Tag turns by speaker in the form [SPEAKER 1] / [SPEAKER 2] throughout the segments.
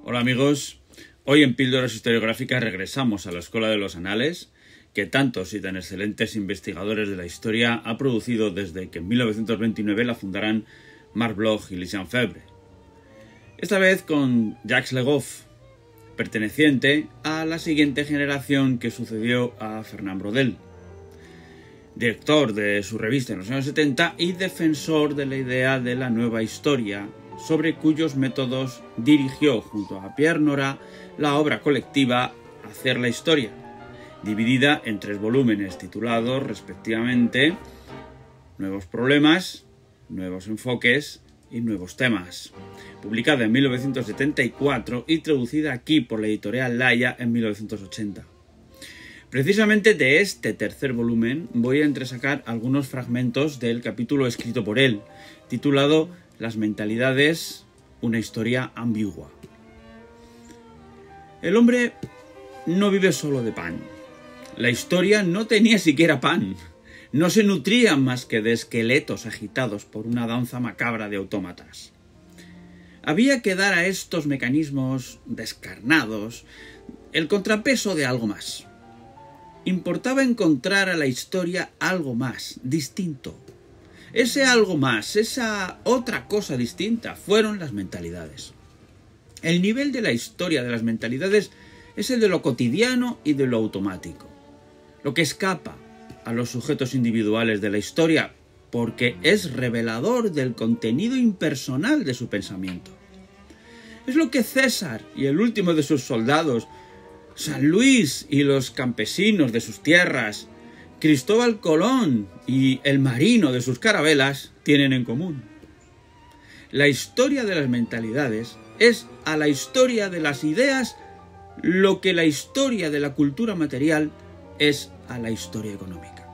[SPEAKER 1] Hola amigos, hoy en Píldoras Historiográficas regresamos a la Escuela de los Anales, que tantos y tan excelentes investigadores de la historia ha producido desde que en 1929 la fundaran Marc Bloch y Lucien Febvre. Esta vez con Jacques Le Goff, perteneciente a la siguiente generación que sucedió a Fernand Braudel, director de su revista en los años 70 y defensor de la idea de la nueva historia, sobre cuyos métodos dirigió junto a Pierre Nora la obra colectiva Hacer la Historia, dividida en 3 volúmenes titulados respectivamente Nuevos problemas, Nuevos enfoques y Nuevos temas, publicada en 1974 y traducida aquí por la editorial Laya en 1980. Precisamente de este tercer volumen voy a entresacar algunos fragmentos del capítulo escrito por él, titulado Las mentalidades, una historia ambigua. El hombre no vive solo de pan. La historia no tenía siquiera pan. No se nutría más que de esqueletos agitados por una danza macabra de autómatas. Había que dar a estos mecanismos descarnados el contrapeso de algo más. Importaba encontrar a la historia algo más, distinto. Ese algo más, esa otra cosa distinta, fueron las mentalidades. El nivel de la historia de las mentalidades es el de lo cotidiano y de lo automático. Lo que escapa a los sujetos individuales de la historia, porque es revelador del contenido impersonal de su pensamiento. Es lo que César y el último de sus soldados, San Luis y los campesinos de sus tierras, Cristóbal Colón y el marino de sus carabelas tienen en común. La historia de las mentalidades es a la historia de las ideas lo que la historia de la cultura material es a la historia económica.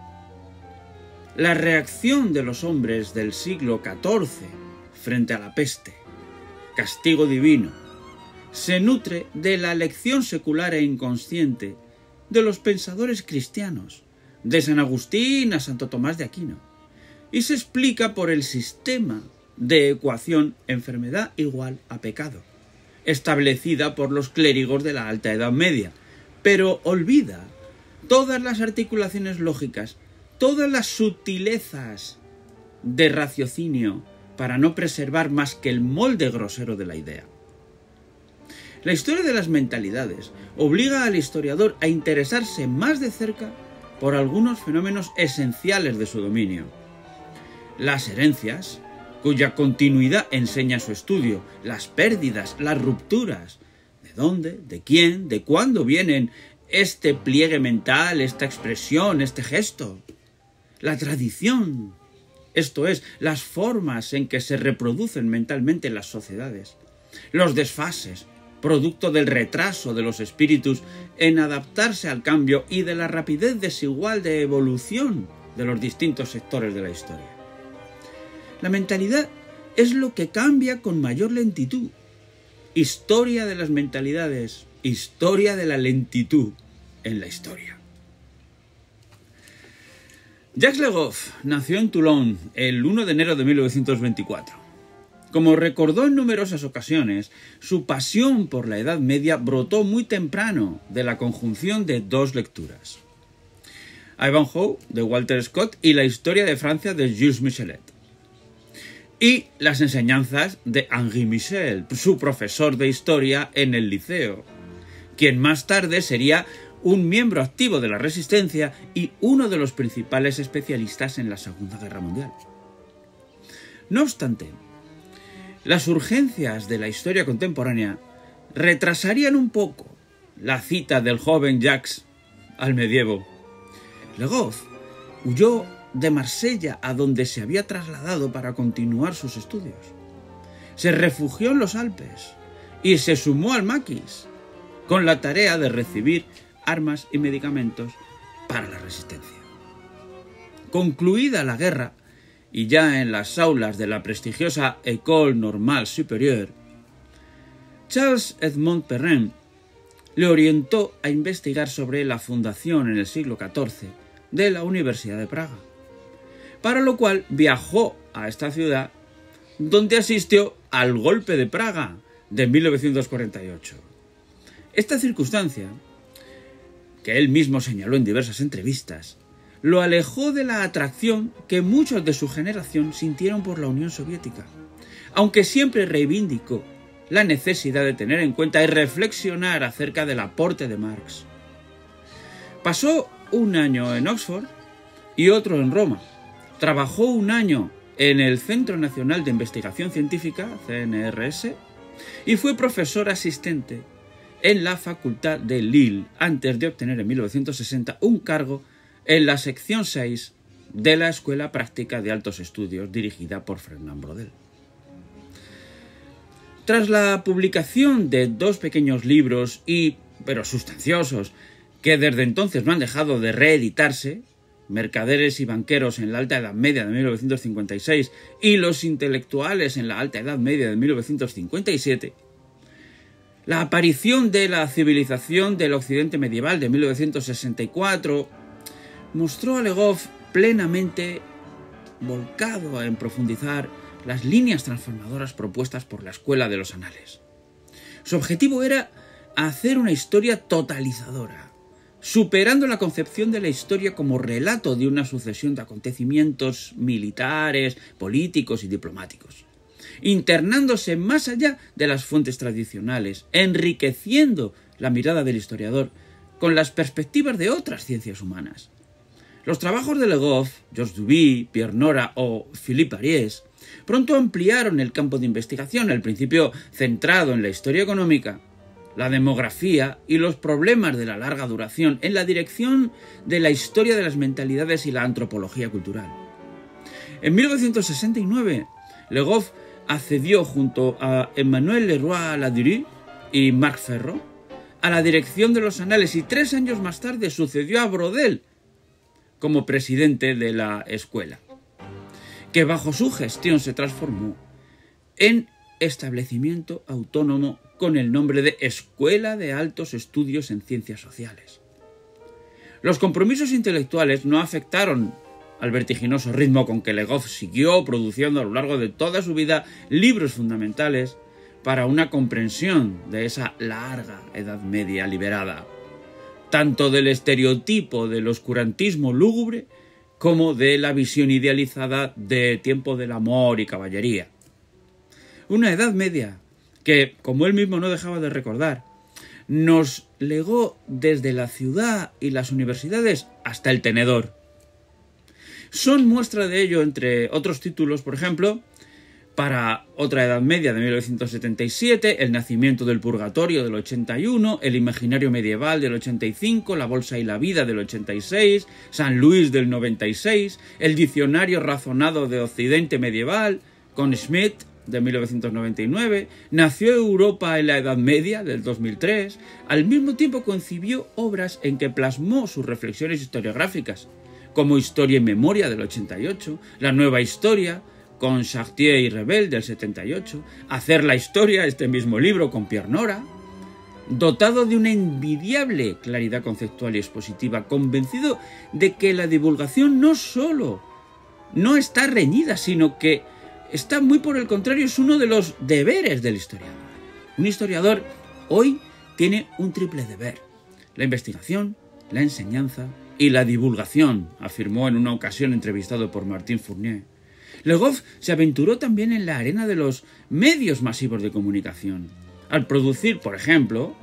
[SPEAKER 1] La reacción de los hombres del siglo XIV frente a la peste, castigo divino, se nutre de la lección secular e inconsciente de los pensadores cristianos, de San Agustín a Santo Tomás de Aquino, y se explica por el sistema de ecuación enfermedad igual a pecado, establecida por los clérigos de la Alta Edad Media, pero olvida todas las articulaciones lógicas, todas las sutilezas de raciocinio para no preservar más que el molde grosero de la idea. La historia de las mentalidades obliga al historiador a interesarse más de cerca por algunos fenómenos esenciales de su dominio. Las herencias, cuya continuidad enseña su estudio, las pérdidas, las rupturas, de dónde, de quién, de cuándo vienen este pliegue mental, esta expresión, este gesto. La tradición, esto es, las formas en que se reproducen mentalmente las sociedades. Los desfases, producto del retraso de los espíritus en adaptarse al cambio y de la rapidez desigual de evolución de los distintos sectores de la historia. La mentalidad es lo que cambia con mayor lentitud. Historia de las mentalidades, historia de la lentitud en la historia. Jacques Le Goff nació en Toulon el 1 de enero de 1924. Como recordó en numerosas ocasiones, su pasión por la Edad Media brotó muy temprano de la conjunción de 2 lecturas: Ivanhoe, de Walter Scott, y La historia de Francia, de Jules Michelet, y las enseñanzas de Henri Michel, su profesor de historia en el liceo, quien más tarde sería un miembro activo de la Resistencia y uno de los principales especialistas en la Segunda Guerra Mundial. No obstante, las urgencias de la historia contemporánea retrasarían un poco la cita del joven Jacques al medievo. Le Goff huyó de Marsella, a donde se había trasladado para continuar sus estudios. Se refugió en los Alpes y se sumó al maquis con la tarea de recibir armas y medicamentos para la resistencia. Concluida la guerra, y ya en las aulas de la prestigiosa École Normale Supérieure, Charles Edmond Perrin le orientó a investigar sobre la fundación en el siglo XIV de la Universidad de Praga, para lo cual viajó a esta ciudad, donde asistió al golpe de Praga, de 1948. Esta circunstancia, que él mismo señaló en diversas entrevistas, lo alejó de la atracción que muchos de su generación sintieron por la Unión Soviética, aunque siempre reivindicó la necesidad de tener en cuenta y reflexionar acerca del aporte de Marx. Pasó un año en Oxford y otro en Roma. Trabajó un año en el Centro Nacional de Investigación Científica, CNRS, y fue profesor asistente en la Facultad de Lille, antes de obtener en 1960 un cargo en la sección 6 de la Escuela Práctica de Altos Estudios, dirigida por Fernand Braudel. Tras la publicación de 2 pequeños libros pero sustanciosos, que desde entonces no han dejado de reeditarse, Mercaderes y banqueros en la Alta Edad Media de 1956 y Los intelectuales en la Alta Edad Media de 1957, la aparición de la civilización del Occidente medieval de 1964 mostró a Legov plenamente volcado en profundizar las líneas transformadoras propuestas por la Escuela de los Anales. Su objetivo era hacer una historia totalizadora, superando la concepción de la historia como relato de una sucesión de acontecimientos militares, políticos y diplomáticos, internándose más allá de las fuentes tradicionales, enriqueciendo la mirada del historiador con las perspectivas de otras ciencias humanas. Los trabajos de Legov, Georges Duby, Pierre Nora o Philippe Ariès pronto ampliaron el campo de investigación, al principio centrado en la historia económica, la demografía y los problemas de la larga duración, en la dirección de la historia de las mentalidades y la antropología cultural. En 1969, Legov accedió junto a Emmanuel Leroy-Ladurie y Marc Ferro a la dirección de los Anales y 3 años más tarde sucedió a Braudel como presidente de la escuela, que bajo su gestión se transformó en establecimiento autónomo con el nombre de Escuela de Altos Estudios en Ciencias Sociales. Los compromisos intelectuales no afectaron al vertiginoso ritmo con que Legov siguió produciendo a lo largo de toda su vida libros fundamentales para una comprensión de esa larga Edad Media liberada, tanto del estereotipo del oscurantismo lúgubre como de la visión idealizada de tiempo del amor y caballería. Una Edad Media que, como él mismo no dejaba de recordar, nos legó desde la ciudad y las universidades hasta el tenedor. Son muestra de ello, entre otros títulos, por ejemplo, para Otra Edad Media de 1977, El nacimiento del purgatorio del 81, El imaginario medieval del 85, La bolsa y la vida del 86, San Luis del 96, El diccionario razonado de Occidente medieval, con Schmidt de 1999, Nació Europa en la Edad Media del 2003, al mismo tiempo concibió obras en que plasmó sus reflexiones historiográficas, como Historia y Memoria del 88, La nueva historia, con Chartier y Revel del 78, Hacer la historia, este mismo libro con Pierre Nora, dotado de una envidiable claridad conceptual y expositiva, convencido de que la divulgación no solo no está reñida, sino que está muy por el contrario, es uno de los deberes del historiador. Un historiador hoy tiene un triple deber: la investigación, la enseñanza y la divulgación, afirmó en una ocasión entrevistado por Martin Fournier. Legov se aventuró también en la arena de los medios masivos de comunicación, al producir, por ejemplo,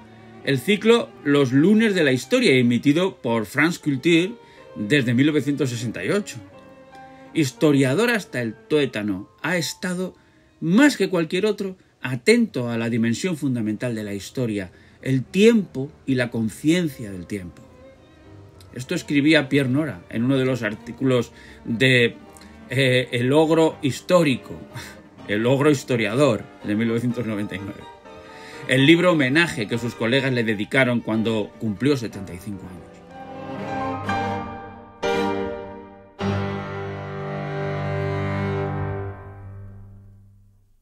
[SPEAKER 1] el ciclo Los lunes de la historia, emitido por France Culture desde 1968. Historiador hasta el tuétano, ha estado, más que cualquier otro, atento a la dimensión fundamental de la historia, el tiempo y la conciencia del tiempo. Esto escribía Pierre Nora en uno de los artículos de El ogro histórico, El ogro historiador, de 1999. El libro homenaje que sus colegas le dedicaron cuando cumplió 75 años.